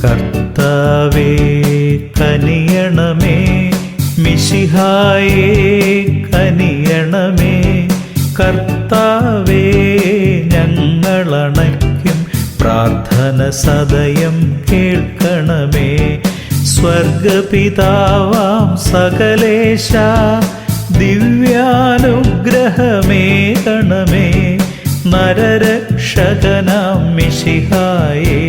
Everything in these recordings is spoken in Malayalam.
കർത്താവേ കനിയണമേ, മിശിഹായേ കനിയണമേ. കർത്താവേ ഞങ്ങളണയ്ക്കും പ്രാർത്ഥന സദയം കേൾക്കണമേ. സ്വർഗപിതാവാം സകലേശ ദിവ്യാനുഗ്രഹമേകണമേ. നരരക്ഷകനാം മിശിഹായേ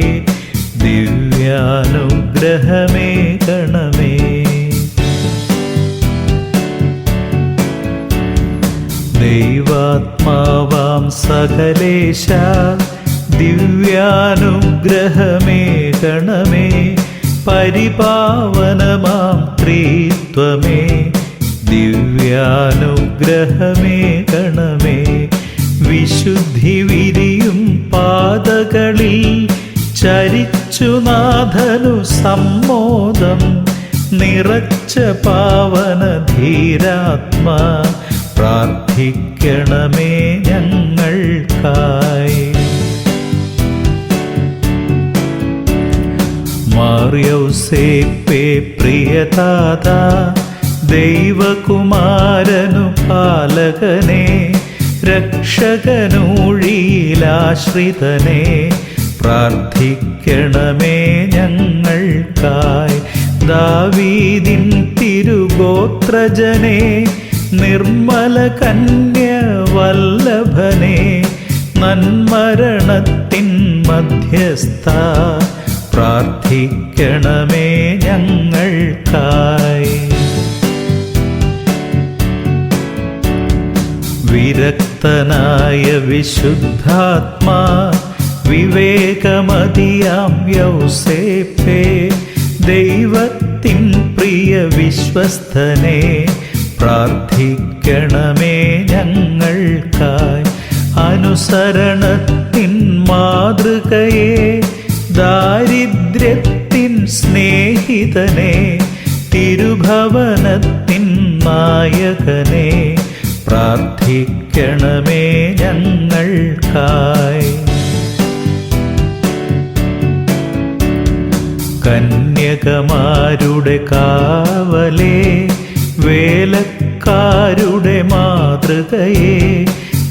ദിവ്യാനുഗ്രഹമേകണമേ. ദൈവാത്മാവാം സകലേശ ദിവ്യാനുഗ്രഹമേകണമേ. പരിപാവനമാം ത്രിത്വമേ ദിവ്യാനുഗ്രഹമേകണമേ. വിശുദ്ധി വിരിയും പാതകളിൽ ചരിച്ചു നാഥനു സമ്മോദം നിറച്ച പാവന ധീരാത്മാ പ്രാർത്ഥിക്കണമേ ഞങ്ങൾക്കായി. മാർയൗസേപ്പേ പ്രിയതാതാ ദൈവകുമാരനു പാലകനെ രക്ഷകനൂഴിയിലാശ്രിതനെ പ്രാർത്ഥിക്കണമേ ഞങ്ങൾക്കായി. ദാവീദിൻ തിരുഗോത്രജനെ നിർമ്മല കന്യവല്ലഭനെ നന്മരണത്തിൻ മധ്യസ്ഥ പ്രാർത്ഥിക്കണമേ ഞങ്ങൾക്കായി. വിരക്തനായ വിശുദ്ധാത്മാ വിവേകമതിയാം യൗസേപ്പേ ദൈവത്തിൻ പ്രിയ വിശ്വസ്തനെ പ്രാർത്ഥിക്കണമേ ഞങ്ങൾക്കായി. അനുസരണത്തിൻ മാതൃകയെ ദാരിദ്ര്യത്തിൻ സ്നേഹിതനെ തിരുഭവനത്തിൻ നായകനെ പ്രാർത്ഥിക്കണമേ ഞങ്ങൾക്കായി. കന്യകമാരുടെ കാവലേ വേലക്കാരുടെ മാതൃകയെ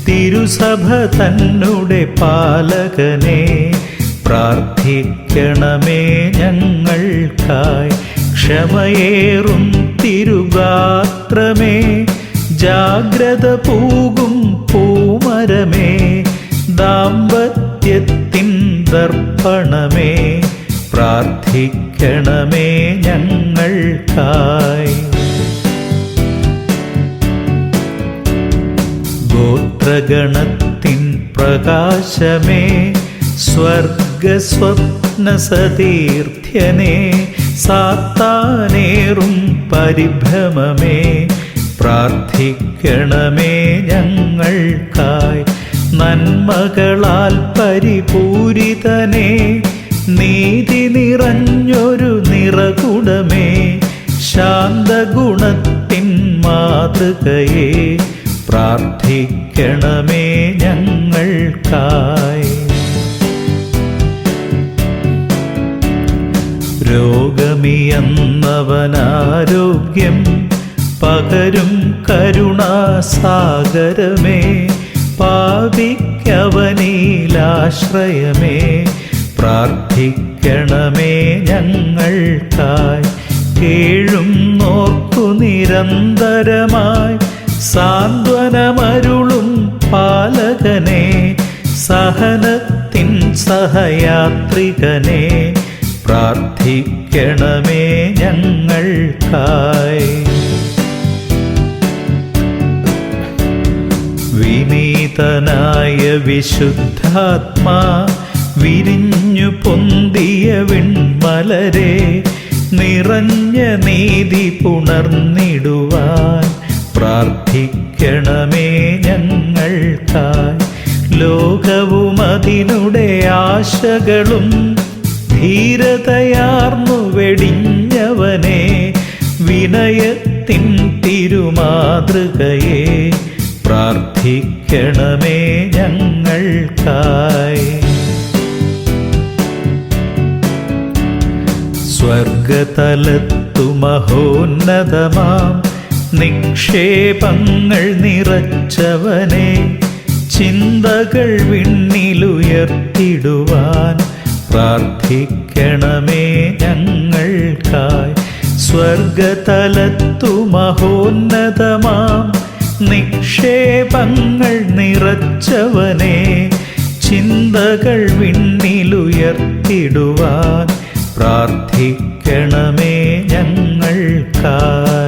തിരുസഭ തന്നുടെ പാലകനെ പ്രാർത്ഥിക്കണമേ ഞങ്ങൾക്കായി. ക്ഷമയേറും തിരുഗാത്രമേ ജാഗ്രത പൂകും പൂമരമേ ദാമ്പത്യത്തിൻ ദർപ്പണമേ പ്രാർത്ഥിക്കണമേ ഞങ്ങൾക്കായി. ഗോത്രഗണത്തിൻ പ്രകാശമേ സ്വർഗസ്വപ്നസതീർത്ഥ്യനേ സാത്താനേറും പരിഭ്രമമേ പ്രാർത്ഥിക്കണമേ ഞങ്ങൾക്കായി. നന്മകളാൽ പരിപൂരിതനേ നീതി നിറഞ്ഞൊരു നിറകുടമേ ശാന്തഗുണത്തിൻ മാതൃകയെ പ്രാർത്ഥിക്കണമേ ഞങ്ങൾക്കായി. രോഗമിയെന്നവനാരോഗ്യം പകരും കരുണാസാഗരമേ പാപിക്കവനിലാശ്രയമേ പ്രാർത്ഥിക്കണമേ ഞങ്ങൾക്കായി. കേഴും നോക്കു നിരന്തരമായി സാന്ത്വനമരുളും പാലകനെ സഹനത്തിൻ സഹയാത്രികനെ പ്രാർത്ഥിക്കണമേ ഞങ്ങൾക്കായി. വിനീതനായ വിശുദ്ധാത്മാ വിരിഞ്ഞു പൊന്തിയ വിൺമലരെ നിറഞ്ഞ നീതി പുണർന്നിടുവാൻ പ്രാർത്ഥിക്കണമേ ഞങ്ങൾക്കായി. ലോകവും അതിനുടെ ആശകളും ധീരതയാർന്നു വെടിഞ്ഞവനെ വിനയത്തിൻ തിരുമാതൃകയെ പ്രാർത്ഥിക്കണമേ ഞങ്ങൾക്കായി. സ്വർഗതലത്തു മഹോന്നതമാം നിക്ഷേപങ്ങൾ നിറച്ചവനെ, ചിന്തകൾ വിണ്ണിലുയർത്തിടുവാൻ പ്രാർത്ഥിക്കണമേ ഞങ്ങൾക്കായി. സ്വർഗതലത്തു മഹോന്നതമാം നിക്ഷേപങ്ങൾ നിറച്ചവനെ, ചിന്തകൾ വിണ്ണിലുയർത്തിടുവാൻ പ്രാർത്ഥിക്കണമേ ഞങ്ങൾക്കായി.